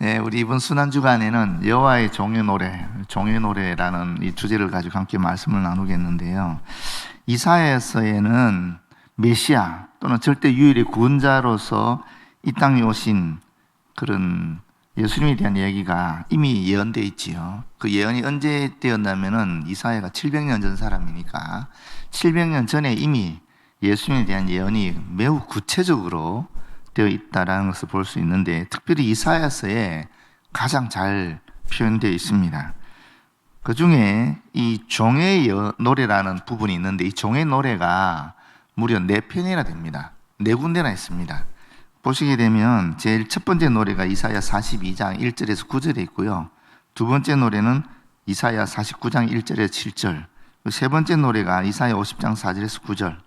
네, 우리 이번 순환주간에는 여호와의 종의 노래라는 이 주제를 가지고 함께 말씀을 나누겠는데요. 이사야서에는 메시아 또는 절대 유일의 구원자로서 이 땅에 오신 그런 예수님에 대한 얘기가 이미 예언되어 있지요. 그 예언이 언제 되었냐면은 이사야가 700년 전 사람이니까 700년 전에 이미 예수님에 대한 예언이 매우 구체적으로 되어 있다라는 것을 볼 수 있는데, 특별히 이사야서에 가장 잘 표현되어 있습니다. 그 중에 이 종의 노래라는 부분이 있는데, 이 종의 노래가 무려 4편이나 됩니다. 4군데나 있습니다. 보시게 되면 제일 첫 번째 노래가 이사야 42장 1절에서 9절에 있고요. 두 번째 노래는 이사야 49장 1절에서 7절, 세 번째 노래가 이사야 50장 4절에서 9절,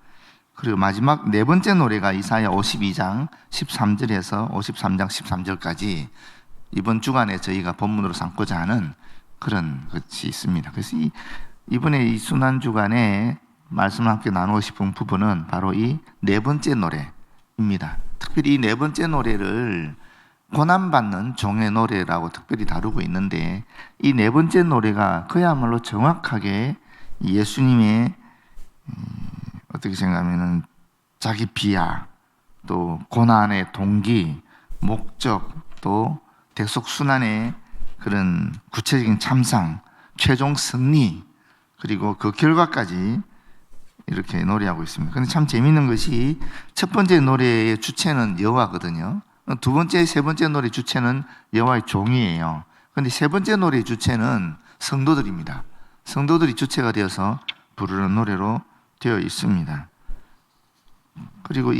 그리고 마지막 네 번째 노래가 이사야 52장 13절에서 53장 13절까지 이번 주간에 저희가 본문으로 삼고자 하는 그런 것이 있습니다. 그래서 이번에 이 순환 주간에 말씀을 함께 나누고 싶은 부분은 바로 이 네 번째 노래입니다. 특별히 이 네 번째 노래를 고난받는 종의 노래라고 특별히 다루고 있는데, 이 네 번째 노래가 그야말로 정확하게 예수님의 어떻게 생각하면은 자기 비하, 또 고난의 동기, 목적, 또 대속순환의 그런 구체적인 참상, 최종 승리, 그리고 그 결과까지 이렇게 노래하고 있습니다. 근데 참 재미있는 것이 첫 번째 노래의 주체는 여호와거든요. 두 번째, 세 번째 노래 주체는 여호와의 종이에요. 근데 세 번째 노래의 주체는 성도들입니다. 성도들이 주체가 되어서 부르는 노래로 되어 있습니다. 그리고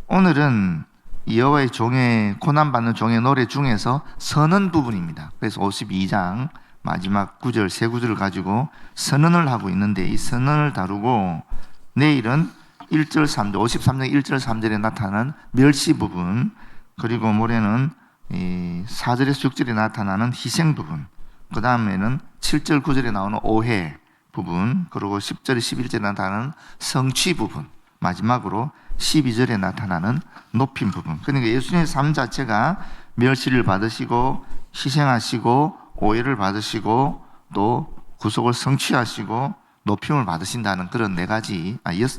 오늘은 여호와의 종의 고난받는 종의 노래 중에서 선언 부분입니다. 그래서 52장 마지막 9절, 세 구절을 가지고 선언을 하고 있는데, 이 선언을 다루고 내일은 1절 3절, 53장 1절 3절에 나타나는 멸시 부분, 그리고 모레는 4절에서 6절에 나타나는 희생 부분, 그 다음에는 7절 9절에 나오는 오해 부분, 그리고 10절 11절에 나타나는 성취 부분, 마지막으로 12절에 나타나는 높임 부분. 그러니까 예수님의 삶 자체가 멸시를 받으시고 희생하시고 오해를 받으시고 또 구속을 성취하시고 높임을 받으신다는 그런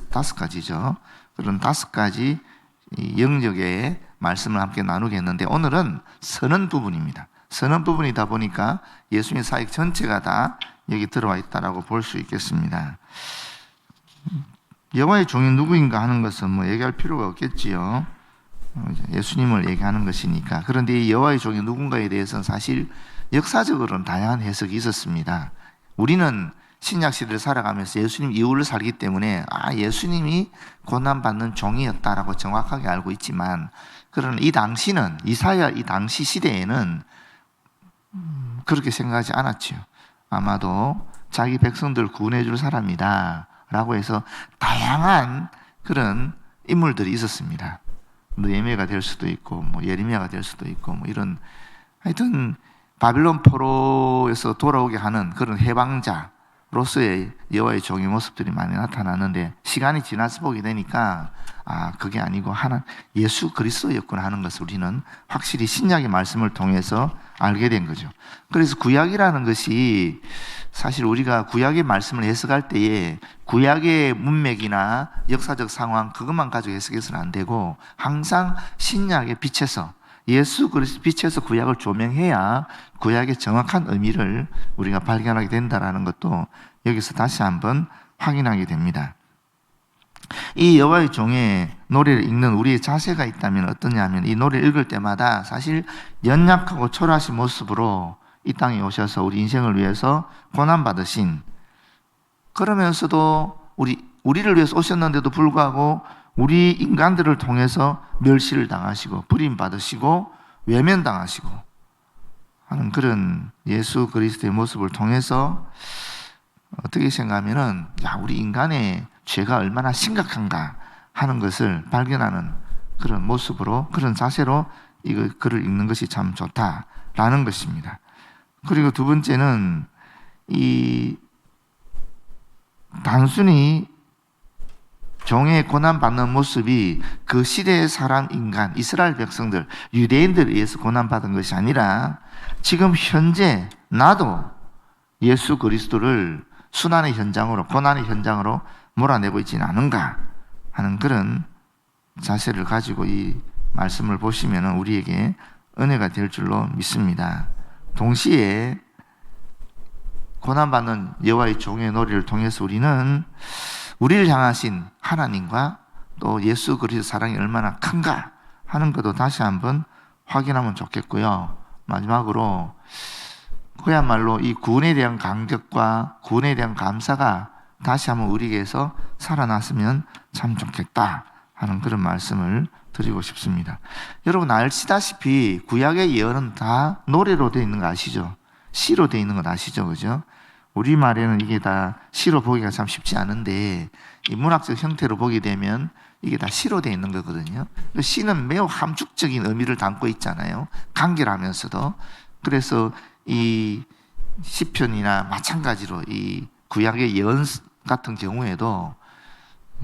다섯 가지죠. 그런 5가지 영역의 말씀을 함께 나누겠는데, 오늘은 선언 부분입니다. 선언 부분이다 보니까 예수님의 사역 전체가 다 여기 들어와 있다라고 볼 수 있겠습니다. 여호와의 종이 누구인가 하는 것은 뭐 얘기할 필요가 없겠지요. 예수님을 얘기하는 것이니까. 그런데 이 여호와의 종이 누군가에 대해서는 사실 역사적으로는 다양한 해석이 있었습니다. 우리는 신약 시대를 살아가면서 예수님 이후를 살기 때문에 예수님이 고난받는 종이었다라고 정확하게 알고 있지만, 그러나 이 당시는, 이사야 이 당시 시대에는 그렇게 생각하지 않았죠. 아마도 자기 백성들 구원해 줄 사람이다 라고 해서 다양한 그런 인물들이 있었습니다. 느헤미야가 될 수도 있고, 예레미야가 될 수도 있고, 이런, 하여튼 바빌론 포로에서 돌아오게 하는 그런 해방자로서의 여호와의 종의 모습들이 많이 나타나는데, 시간이 지나서 보게 되니까 그게 아니고 예수 그리스도였구나 하는 것을 우리는 확실히 신약의 말씀을 통해서 알게 된 거죠. 그래서 구약이라는 것이 사실 우리가 구약의 말씀을 해석할 때에 구약의 문맥이나 역사적 상황 그것만 가지고 해석해서는 안 되고, 항상 신약의 빛에서, 예수 그리스도 빛에서 구약을 조명해야 구약의 정확한 의미를 우리가 발견하게 된다는 것도 여기서 다시 한번 확인하게 됩니다. 이 여호와의 종의 노래를 읽는 우리의 자세가 있다면 어떠냐면, 이 노래를 읽을 때마다 사실 연약하고 초라하신 모습으로 이 땅에 오셔서 우리 인생을 위해서 고난받으신, 그러면서도 우리를 위해서 오셨는데도 불구하고 우리 인간들을 통해서 멸시를 당하시고 버림받으시고 외면당하시고 하는 그런 예수 그리스도의 모습을 통해서 어떻게 생각하면은 우리 인간의 죄가 얼마나 심각한가 하는 것을 발견하는 그런 모습으로, 그런 자세로 글을 읽는 것이 참 좋다라는 것입니다. 그리고 두 번째는 단순히 종의 고난받는 모습이 그 시대의 사람, 인간, 이스라엘 백성들, 유대인들에 의해서 고난받은 것이 아니라 지금 현재 나도 예수 그리스도를 순환의 현장으로, 고난의 현장으로 몰아내고 있지는 않은가 하는 그런 자세를 가지고 이 말씀을 보시면 우리에게 은혜가 될 줄로 믿습니다. 동시에 고난받는 여호와의 종의 노래를 통해서 우리는 우리를 향하신 하나님과 또 예수 그리스도 사랑이 얼마나 큰가 하는 것도 다시 한번 확인하면 좋겠고요. 마지막으로 그야말로 이 구원에 대한 감격과 구원에 대한 감사가 다시 한번 우리에게서 살아났으면 참 좋겠다 하는 그런 말씀을 드리고 싶습니다. 여러분 아시다시피 구약의 예언은 다 노래로 되어 있는 거 아시죠? 시로 되어 있는 거 아시죠? 그죠? 우리말에는 이게 다 시로 보기가 참 쉽지 않은데 이 문학적 형태로 보게 되면 이게 다 시로 되어 있는 거거든요. 시는 매우 함축적인 의미를 담고 있잖아요. 간결하면서도. 그래서 이 시편이나 마찬가지로 이 구약의 예언 같은 경우에도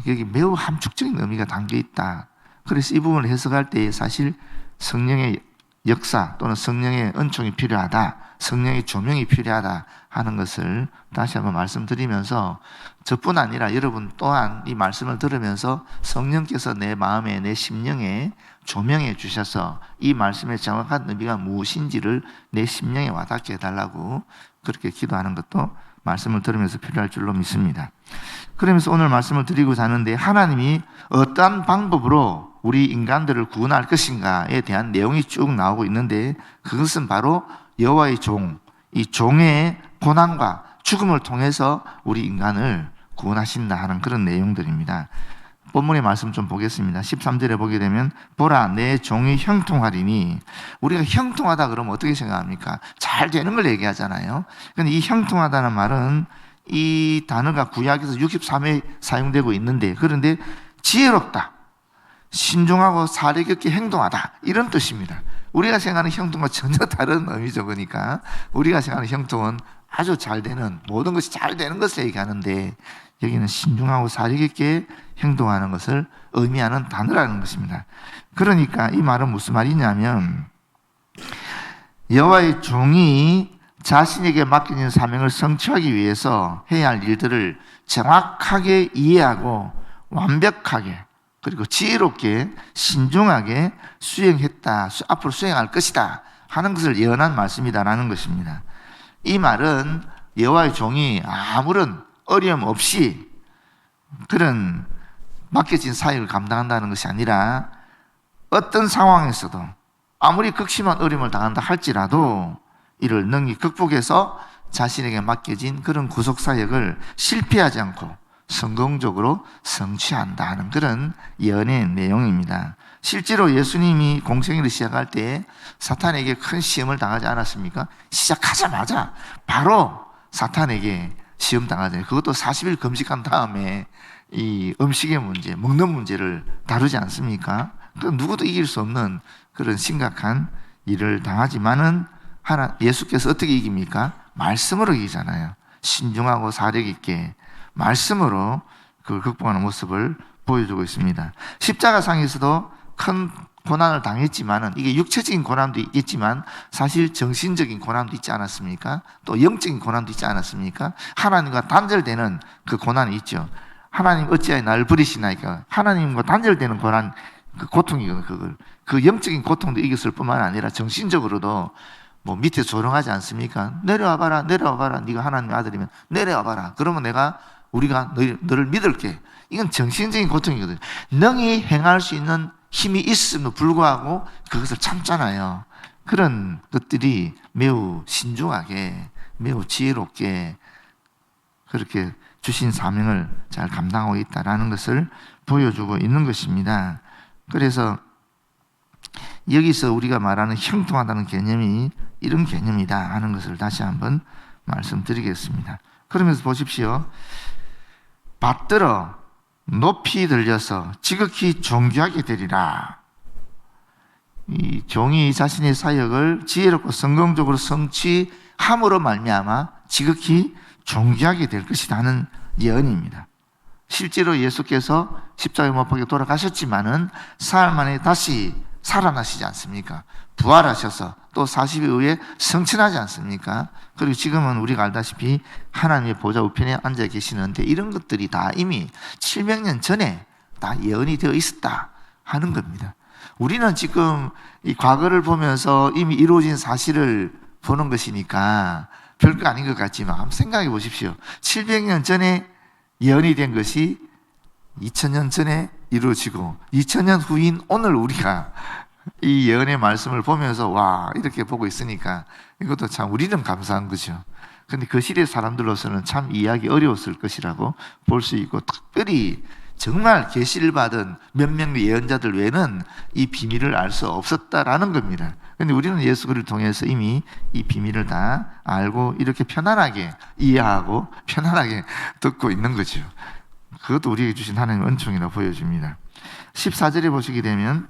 여기 매우 함축적인 의미가 담겨 있다. 그래서 이 부분을 해석할 때 사실 성령의 역사 또는 성령의 은총이 필요하다, 성령의 조명이 필요하다 하는 것을 다시 한번 말씀드리면서 저뿐 아니라 여러분 또한 이 말씀을 들으면서 성령께서 내 마음에 내 심령에 조명해 주셔서 이 말씀의 정확한 의미가 무엇인지를 내 심령에 와닿게 해달라고 그렇게 기도하는 것도 말씀을 들으면서 필요할 줄로 믿습니다. 그러면서 오늘 말씀을 드리고자 하는데 하나님이 어떠한 방법으로 우리 인간들을 구원할 것인가에 대한 내용이 쭉 나오고 있는데 그것은 바로 여호와의 종, 이 종의 고난과 죽음을 통해서 우리 인간을 구원하신다 하는 그런 내용들입니다. 본문의 말씀 좀 보겠습니다. 13절에 보게 되면 보라 내 종이 형통하리니, 우리가 형통하다 그러면 어떻게 생각합니까? 잘 되는 걸 얘기하잖아요. 그런데 이 형통하다는 말은 이 단어가 구약에서 63회 사용되고 있는데, 그런데 지혜롭다, 신중하고 사려 깊게 행동하다 이런 뜻입니다. 우리가 생각하는 형통과 전혀 다른 의미죠. 그러니까 우리가 생각하는 형통은 아주 잘 되는, 모든 것이 잘 되는 것을 얘기하는데 여기는 신중하고 사려 깊게 행동하는 것을 의미하는 단어라는 것입니다. 그러니까 이 말은 무슨 말이냐면 여호와의 종이 자신에게 맡겨진 사명을 성취하기 위해서 해야 할 일들을 정확하게 이해하고 완벽하게 그리고 지혜롭게 신중하게 수행했다, 앞으로 수행할 것이다 하는 것을 예언한 말씀이다라는 것입니다. 이 말은 여호와의 종이 아무런 어려움 없이 그런 맡겨진 사역을 감당한다는 것이 아니라 어떤 상황에서도 아무리 극심한 어려움을 당한다 할지라도 이를 능히 극복해서 자신에게 맡겨진 그런 구속 사역을 실패하지 않고 성공적으로 성취한다 하는 그런 예언의 내용입니다. 실제로 예수님이 공생애를 시작할 때 사탄에게 큰 시험을 당하지 않았습니까? 시작하자마자 바로 사탄에게 시험 당하잖아요. 그것도 40일 금식한 다음에 이 음식의 문제, 먹는 문제를 다루지 않습니까? 누구도 이길 수 없는 그런 심각한 일을 당하지만은 예수께서 어떻게 이깁니까? 말씀으로 이기잖아요. 신중하고 사력 있게 말씀으로 그걸 극복하는 모습을 보여주고 있습니다. 십자가상에서도 큰 고난을 당했지만은 이게 육체적인 고난도 있겠지만 사실 정신적인 고난도 있지 않았습니까? 또 영적인 고난도 있지 않았습니까? 하나님과 단절되는 그 고난이 있죠. 하나님 어찌하여 나를 버리시나이까? 하나님과 단절되는 고난, 그 고통이거든요. 그걸 그 영적인 고통도 이겼을 뿐만 아니라 정신적으로도 뭐 밑에 조롱하지 않습니까? 내려와봐라, 내려와봐라. 네가 하나님의 아들이면 내려와봐라. 그러면 우리가 너를 믿을게. 이건 정신적인 고통이거든요. 능히 행할 수 있는 힘이 있음에도 불구하고 그것을 참잖아요. 그런 것들이 매우 신중하게, 매우 지혜롭게 그렇게 주신 사명을 잘 감당하고 있다는 것을 보여주고 있는 것입니다. 그래서 여기서 우리가 말하는 형통하다는 개념이 이런 개념이다 하는 것을 다시 한번 말씀드리겠습니다. 그러면서 보십시오. 받들어 높이 들려서 지극히 존귀하게 되리라. 이 종이 자신의 사역을 지혜롭고 성공적으로 성취함으로 말미암아 지극히 존귀하게 될 것이라는 예언입니다. 실제로 예수께서 십자가에 못 박혀 돌아가셨지만은 사흘 만에 다시 살아나시지 않습니까? 부활하셔서 또 40일 후에 승천하지 않습니까? 그리고 지금은 우리가 알다시피 하나님의 보좌 우편에 앉아 계시는데 이런 것들이 다 이미 700년 전에 다 예언이 되어 있었다 하는 겁니다. 우리는 지금 이 과거를 보면서 이미 이루어진 사실을 보는 것이니까 별거 아닌 것 같지만 한번 생각해 보십시오. 700년 전에 예언이 된 것이 2000년 전에 이루어지고 2000년 후인 오늘 우리가 이 예언의 말씀을 보면서 와 이렇게 보고 있으니까 이것도 참 우리는 감사한 거죠. 근데 그 시대 사람들로서는 참 이해하기 어려웠을 것이라고 볼 수 있고, 특별히 정말 계시를 받은 몇 명의 예언자들 외에는 이 비밀을 알 수 없었다라는 겁니다. 근데 우리는 예수 그리스도를 통해서 이미 이 비밀을 다 알고 이렇게 편안하게 이해하고 편안하게 듣고 있는 거죠. 그것도 우리에게 주신 하나님의 은총이라고 보여집니다. 14절에 보시게 되면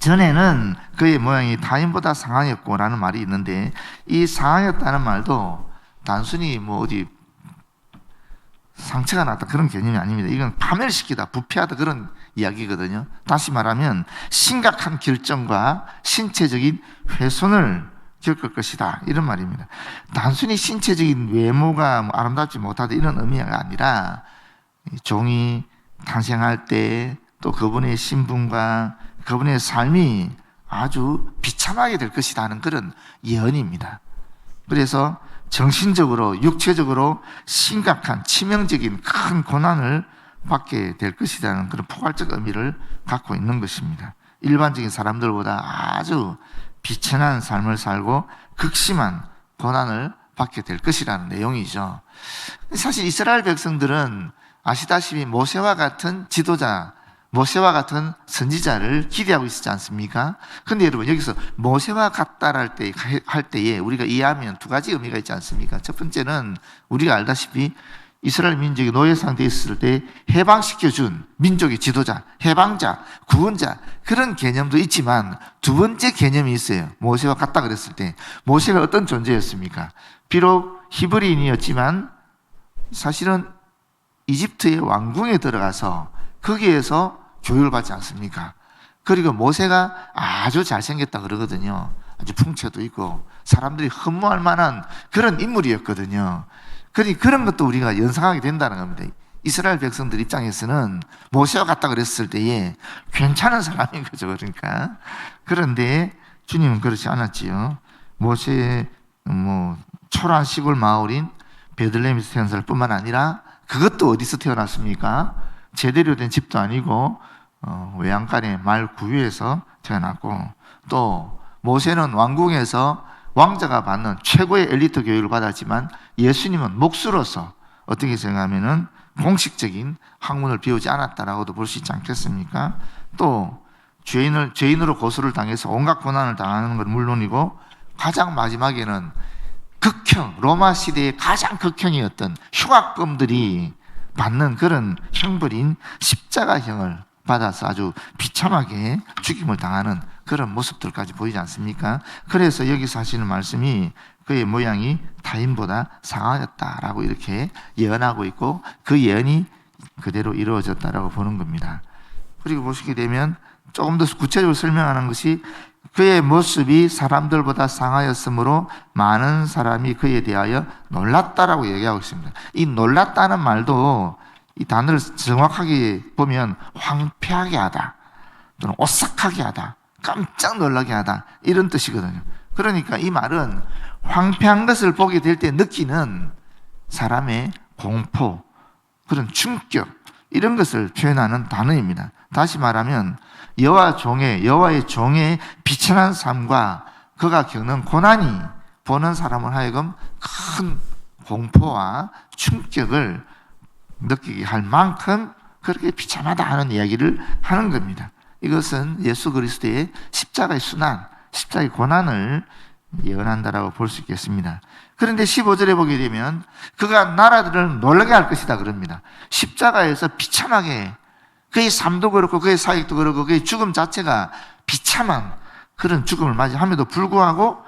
전에는 그의 모양이 타인보다 상하였고 라는 말이 있는데, 이 상하였다는 말도 단순히 뭐 어디 상처가 났다 그런 개념이 아닙니다. 이건 파멸시키다, 부패하다 그런 이야기거든요. 다시 말하면 심각한 결정과 신체적인 훼손을 겪을 것이다 이런 말입니다. 단순히 신체적인 외모가 뭐 아름답지 못하다 이런 의미가 아니라 종이 탄생할 때 또 그분의 신분과 그분의 삶이 아주 비참하게 될 것이다 하는 그런 예언입니다. 그래서 정신적으로 육체적으로 심각한 치명적인 큰 고난을 받게 될 것이라는 그런 포괄적 의미를 갖고 있는 것입니다. 일반적인 사람들보다 아주 비천한 삶을 살고 극심한 고난을 받게 될 것이라는 내용이죠. 사실 이스라엘 백성들은 아시다시피 모세와 같은 지도자, 모세와 같은 선지자를 기대하고 있었지 않습니까? 근데 여러분 여기서 모세와 같다를 할 때에 우리가 이해하면 두 가지 의미가 있지 않습니까? 첫 번째는 우리가 알다시피 이스라엘 민족이 노예 상태에 있을 때 해방시켜준 민족의 지도자, 해방자, 구원자 그런 개념도 있지만 두 번째 개념이 있어요. 모세와 같다 그랬을 때 모세가 어떤 존재였습니까? 비록 히브리인이었지만 사실은 이집트의 왕궁에 들어가서 거기에서 교육을 받지 않습니까? 그리고 모세가 아주 잘생겼다 그러거든요. 아주 풍채도 있고 사람들이 흠모할 만한 그런 인물이었거든요. 그러니 그런 것도 우리가 연상하게 된다는 겁니다. 이스라엘 백성들 입장에서는 모세와 같다 그랬을 때에 괜찮은 사람인 거죠. 그러니까. 그런데 주님은 그렇지 않았지요. 모세의 초라한 시골 마을인 베들레헴에서 태어난 사람뿐만 아니라 그것도 어디서 태어났습니까? 제대로 된 집도 아니고 외양간의 말 구유에서 태어났고, 또 모세는 왕궁에서 왕자가 받는 최고의 엘리트 교육을 받았지만 예수님은 목수로서 어떻게 생각하면은 공식적인 학문을 배우지 않았다라고도 볼 수 있지 않겠습니까? 또 죄인으로 고소를 당해서 온갖 고난을 당하는 건 물론이고 가장 마지막에는 극형, 로마 시대의 가장 극형이었던 흉악범들이 받는 그런 형벌인 십자가형을 받아서 아주 비참하게 죽임을 당하는 그런 모습들까지 보이지 않습니까? 그래서 여기서 하시는 말씀이 그의 모양이 타인보다 상하였다라고 이렇게 예언하고 있고 그 예언이 그대로 이루어졌다라고 보는 겁니다. 그리고 보시게 되면 조금 더 구체적으로 설명하는 것이 그의 모습이 사람들보다 상하였으므로 많은 사람이 그에 대하여 놀랐다라고 얘기하고 있습니다. 이 놀랐다는 말도 이 단어를 정확하게 보면 황폐하게 하다 또는 오싹하게 하다, 깜짝 놀라게 하다 이런 뜻이거든요. 그러니까 이 말은 황폐한 것을 보게 될 때 느끼는 사람의 공포, 그런 충격 이런 것을 표현하는 단어입니다. 다시 말하면 여호와의 종의 비천한 삶과 그가 겪는 고난이 보는 사람을 하여금 큰 공포와 충격을 느끼게 할 만큼 그렇게 비참하다 하는 이야기를 하는 겁니다. 이것은 예수 그리스도의 십자가의 순환, 십자가의 고난을 예언한다라고 볼 수 있겠습니다. 그런데 15절에 보게 되면 그가 나라들을 놀라게 할 것이다 그럽니다. 십자가에서 비참하게 그의 삶도 그렇고 그의 사역도 그렇고 그의 죽음 자체가 비참한 그런 죽음을 맞이함에도 불구하고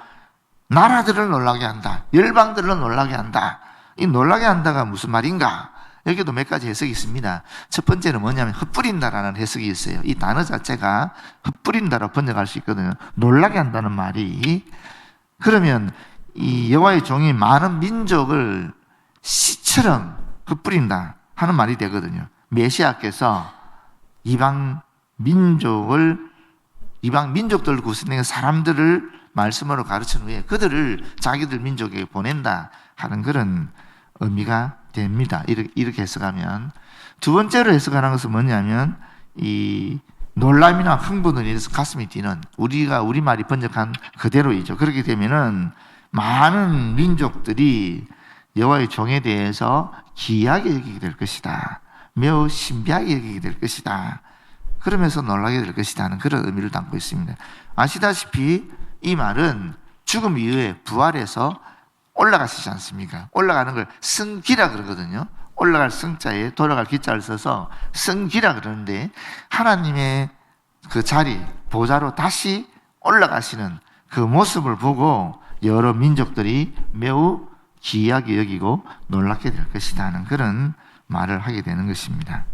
나라들을 놀라게 한다, 열방들을 놀라게 한다. 이 놀라게 한다가 무슨 말인가? 여기도 몇 가지 해석이 있습니다. 첫 번째는 뭐냐면 흩뿌린다라는 해석이 있어요. 이 단어 자체가 흩뿌린다로 번역할 수 있거든요. 놀라게 한다는 말이. 그러면 이 여호와의 종이 많은 민족을 씨처럼 흩뿌린다 하는 말이 되거든요. 메시아께서 이방 민족들 구성된 사람들을 말씀으로 가르친 후에 그들을 자기들 민족에게 보낸다 하는 그런 의미가 됩니다. 이렇게 해석하면. 두 번째로 해석하는 것은 뭐냐면 이 놀람이나 흥분을 인해서 가슴이 뛰는, 우리말이 번역한 그대로이죠. 그렇게 되면은 많은 민족들이 여호와의 종에 대해서 기이하게 여기게 될 것이다. 매우 신비하게 여기게 될 것이다. 그러면서 놀라게 될 것이다 하는 그런 의미를 담고 있습니다. 아시다시피 이 말은 죽음 이후에 부활해서 올라가시지 않습니까? 올라가는 걸 승기라 그러거든요. 올라갈 승자에 돌아갈 기자를 써서 승기라 그러는데, 하나님의 그 자리, 보좌로 다시 올라가시는 그 모습을 보고 여러 민족들이 매우 기이하게 여기고 놀랍게 될 것이다 하는 그런 말을 하게 되는 것입니다.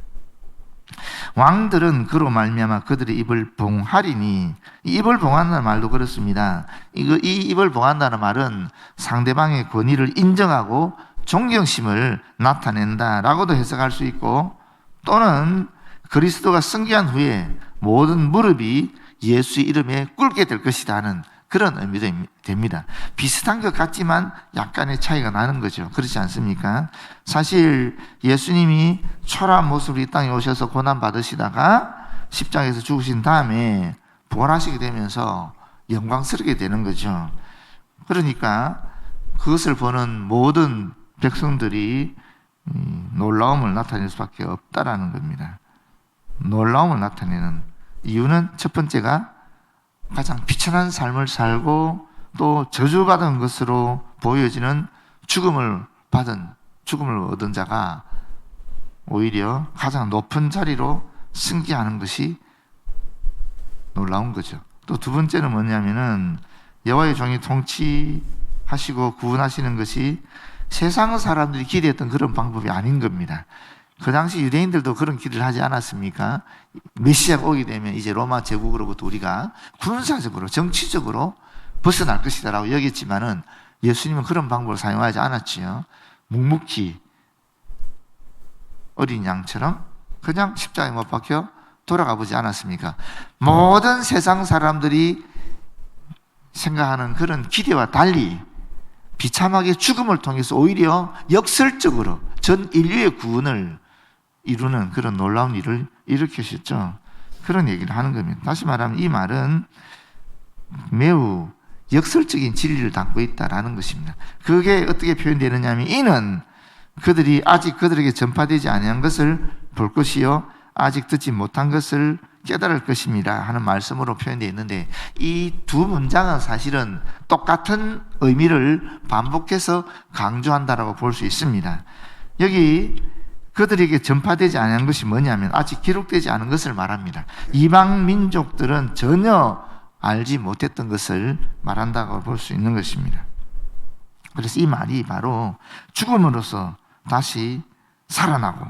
왕들은 그로 말미암아 그들의 입을 봉하리니, 이 입을 봉한다는 말도 그렇습니다. 이 입을 봉한다는 말은 상대방의 권위를 인정하고 존경심을 나타낸다라고도 해석할 수 있고, 또는 그리스도가 승귀한 후에 모든 무릎이 예수의 이름에 꿇게 될 것이다 하는 그런 의미도 됩니다. 비슷한 것 같지만 약간의 차이가 나는 거죠. 그렇지 않습니까? 사실 예수님이 초라한 모습으로 이 땅에 오셔서 고난받으시다가 십자가에서 죽으신 다음에 부활하시게 되면서 영광스럽게 되는 거죠. 그러니까 그것을 보는 모든 백성들이 놀라움을 나타낼 수밖에 없다라는 겁니다. 놀라움을 나타내는 이유는 첫 번째가 가장 비천한 삶을 살고 또 저주받은 것으로 보여지는 죽음을 얻은 자가 오히려 가장 높은 자리로 승기하는 것이 놀라운 거죠. 또 두 번째는 뭐냐면은 여호와의 종이 통치하시고 구원하시는 것이 세상 사람들이 기대했던 그런 방법이 아닌 겁니다. 그 당시 유대인들도 그런 기대를 하지 않았습니까? 메시아가 오게 되면 이제 로마 제국으로부터 우리가 군사적으로, 정치적으로 벗어날 것이다 라고 여겼지만은 예수님은 그런 방법을 사용하지 않았지요. 묵묵히 어린 양처럼 그냥 십자가에 못 박혀 돌아가 보지 않았습니까? 모든 세상 사람들이 생각하는 그런 기대와 달리 비참하게 죽음을 통해서 오히려 역설적으로 전 인류의 구원을 이루는 그런 놀라운 일을 일으키셨죠. 그런 얘기를 하는 겁니다. 다시 말하면 이 말은 매우 역설적인 진리를 담고 있다라는 것입니다. 그게 어떻게 표현되느냐 하면, 이는 그들이 아직 그들에게 전파되지 아니한 것을 볼 것이요 아직 듣지 못한 것을 깨달을 것입니다 하는 말씀으로 표현되어 있는데, 이 두 문장은 사실은 똑같은 의미를 반복해서 강조한다라고 볼 수 있습니다. 여기 그들에게 전파되지 않은 것이 뭐냐면 아직 기록되지 않은 것을 말합니다. 이방 민족들은 전혀 알지 못했던 것을 말한다고 볼 수 있는 것입니다. 그래서 이 말이 바로 죽음으로써 다시 살아나고,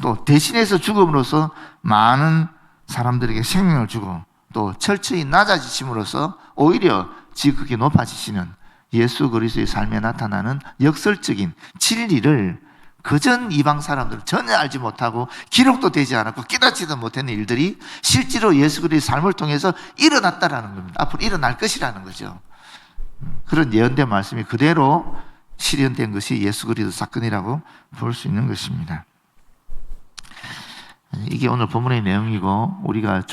또 대신해서 죽음으로써 많은 사람들에게 생명을 주고, 또 철저히 낮아지심으로써 오히려 지극히 높아지시는 예수 그리스도의 삶에 나타나는 역설적인 진리를 그전 이방 사람들은 전혀 알지 못하고 기록도 되지 않았고 깨닫지도 못했는 일들이 실제로 예수 그리스도의 삶을 통해서 일어났다라는 겁니다. 앞으로 일어날 것이라는 거죠. 그런 예언된 말씀이 그대로 실현된 것이 예수 그리스도 사건이라고 볼 수 있는 것입니다. 이게 오늘 본문의 내용이고, 우리가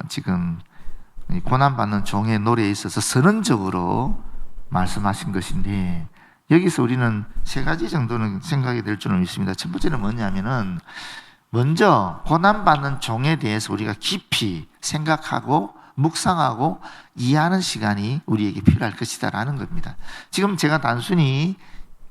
지금 고난받는 종의 노래에 있어서 선언적으로 말씀하신 것인데, 여기서 우리는 세 가지 정도는 생각이 될 줄은 있습니다. 첫 번째는 뭐냐면은, 먼저 고난받는 종에 대해서 우리가 깊이 생각하고 묵상하고 이해하는 시간이 우리에게 필요할 것이다라는 겁니다. 지금 제가 단순히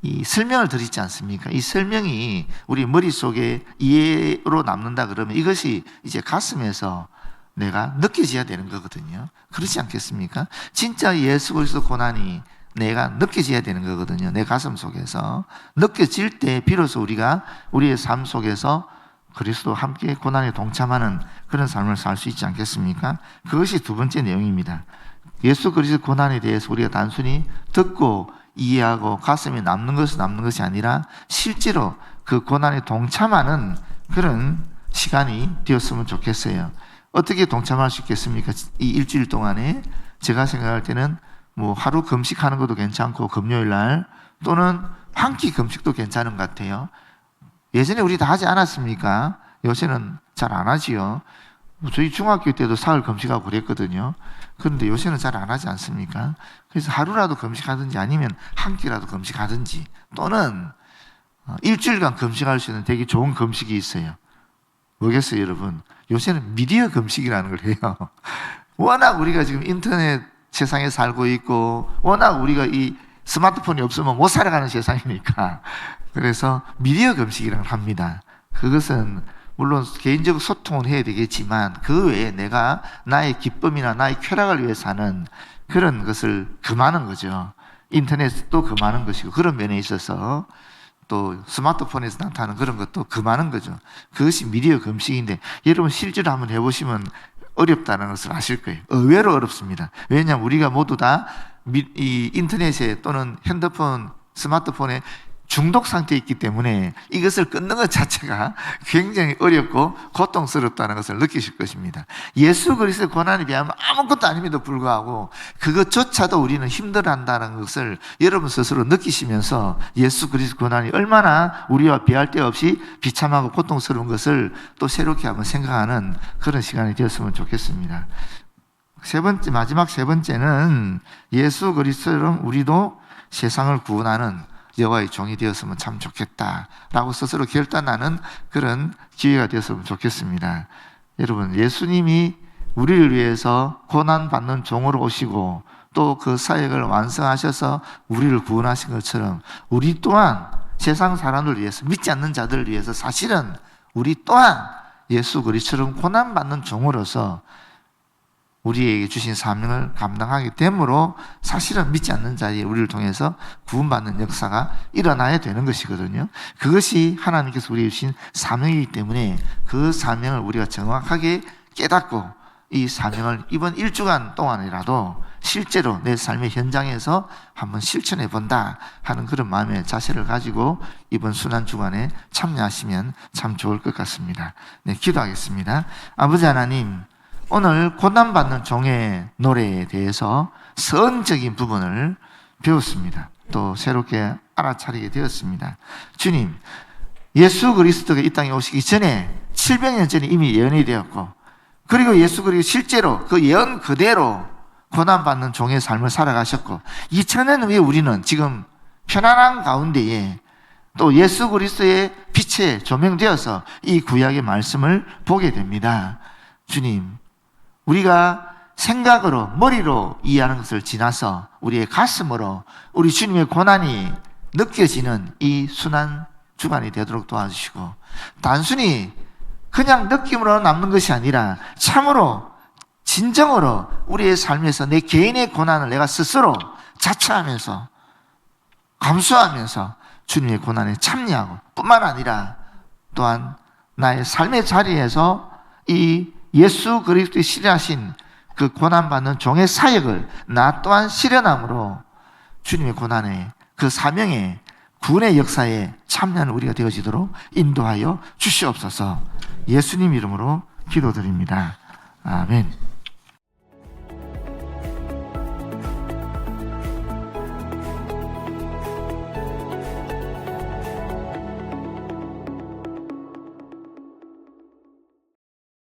이 설명을 드리지 않습니까? 이 설명이 우리 머릿속에 이해로 남는다 그러면 이것이 이제 가슴에서 내가 느껴져야 되는 거거든요. 그렇지 않겠습니까? 진짜 예수 그리스도 고난이 내가 느껴져야 되는 거거든요. 내 가슴 속에서 느껴질 때 비로소 우리가 우리의 삶 속에서 그리스도와 함께 고난에 동참하는 그런 삶을 살 수 있지 않겠습니까? 그것이 두 번째 내용입니다. 예수 그리스도 고난에 대해서 우리가 단순히 듣고 이해하고 가슴에 남는 것이 아니라 실제로 그 고난에 동참하는 그런 시간이 되었으면 좋겠어요. 어떻게 동참할 수 있겠습니까? 이 일주일 동안에 제가 생각할 때는 뭐 하루 금식하는 것도 괜찮고 금요일 날 또는 한 끼 금식도 괜찮은 것 같아요. 예전에 우리 다 하지 않았습니까? 요새는 잘 안 하지요. 저희 중학교 때도 사흘 금식하고 그랬거든요. 그런데 요새는 잘 안 하지 않습니까? 그래서 하루라도 금식하든지 아니면 한 끼라도 금식하든지 또는 일주일간 금식할 수 있는 되게 좋은 금식이 있어요. 뭐겠어요, 여러분? 요새는 미디어 금식이라는 걸 해요. 워낙 우리가 지금 인터넷 세상에 살고 있고 워낙 우리가 이 스마트폰이 없으면 못 살아가는 세상이니까 그래서 미디어 금식이라고 합니다. 그것은 물론 개인적 소통은 해야 되겠지만 그 외에 내가 나의 기쁨이나 나의 쾌락을 위해 사는 그런 것을 금하는 거죠. 인터넷도 금하는 것이고 그런 면에 있어서 또 스마트폰에서 나타나는 그런 것도 금하는 거죠. 그것이 미디어 금식인데 여러분 실제로 한번 해보시면 어렵다는 것을 아실 거예요. 의외로 어렵습니다. 왜냐하면 우리가 모두 다 이 인터넷에 또는 핸드폰, 스마트폰에 중독 상태에 있기 때문에 이것을 끊는 것 자체가 굉장히 어렵고 고통스럽다는 것을 느끼실 것입니다. 예수 그리스도의 고난에 비하면 아무것도 아님에도 불구하고 그것조차도 우리는 힘들어한다는 것을 여러분 스스로 느끼시면서 예수 그리스도의 고난이 얼마나 우리와 비할 데 없이 비참하고 고통스러운 것을 또 새롭게 한번 생각하는 그런 시간이 되었으면 좋겠습니다. 마지막 세 번째는 예수 그리스도처럼 우리도 세상을 구원하는 여호와의 종이 되었으면 참 좋겠다라고 스스로 결단하는 그런 기회가 되었으면 좋겠습니다. 여러분, 예수님이 우리를 위해서 고난받는 종으로 오시고 또 그 사역을 완성하셔서 우리를 구원하신 것처럼 우리 또한 세상 사람들을 위해서 믿지 않는 자들을 위해서 사실은 우리 또한 예수 그리스도처럼 고난받는 종으로서 우리에게 주신 사명을 감당하게 되므로 사실은 믿지 않는 자에 우리를 통해서 구원받는 역사가 일어나야 되는 것이거든요. 그것이 하나님께서 우리에게 주신 사명이기 때문에 그 사명을 우리가 정확하게 깨닫고 이 사명을 이번 1주간 동안이라도 실제로 내 삶의 현장에서 한번 실천해 본다 하는 그런 마음의 자세를 가지고 이번 순환주간에 참여하시면 참 좋을 것 같습니다. 네, 기도하겠습니다. 아버지 하나님, 오늘 고난받는 종의 노래에 대해서 선적인 부분을 배웠습니다. 또 새롭게 알아차리게 되었습니다. 주님, 예수 그리스도가 이 땅에 오시기 전에 700년 전에 이미 예언이 되었고 그리고 예수 그리스도 실제로 그 예언 그대로 고난받는 종의 삶을 살아가셨고 2000년 후에 우리는 지금 편안한 가운데에 또 예수 그리스도의 빛에 조명되어서 이 구약의 말씀을 보게 됩니다. 주님, 우리가 생각으로 머리로 이해하는 것을 지나서 우리의 가슴으로 우리 주님의 고난이 느껴지는 이 순환 주간이 되도록 도와주시고 단순히 그냥 느낌으로 남는 것이 아니라 참으로 진정으로 우리의 삶에서 내 개인의 고난을 내가 스스로 자처하면서 감수하면서 주님의 고난에 참여하고 뿐만 아니라 또한 나의 삶의 자리에서 이 예수 그리스도의 실현하신 그 고난받는 종의 사역을 나 또한 실현함으로 주님의 고난에 그 사명에 구원의 역사에 참여하는 우리가 되어지도록 인도하여 주시옵소서. 예수님 이름으로 기도드립니다. 아멘.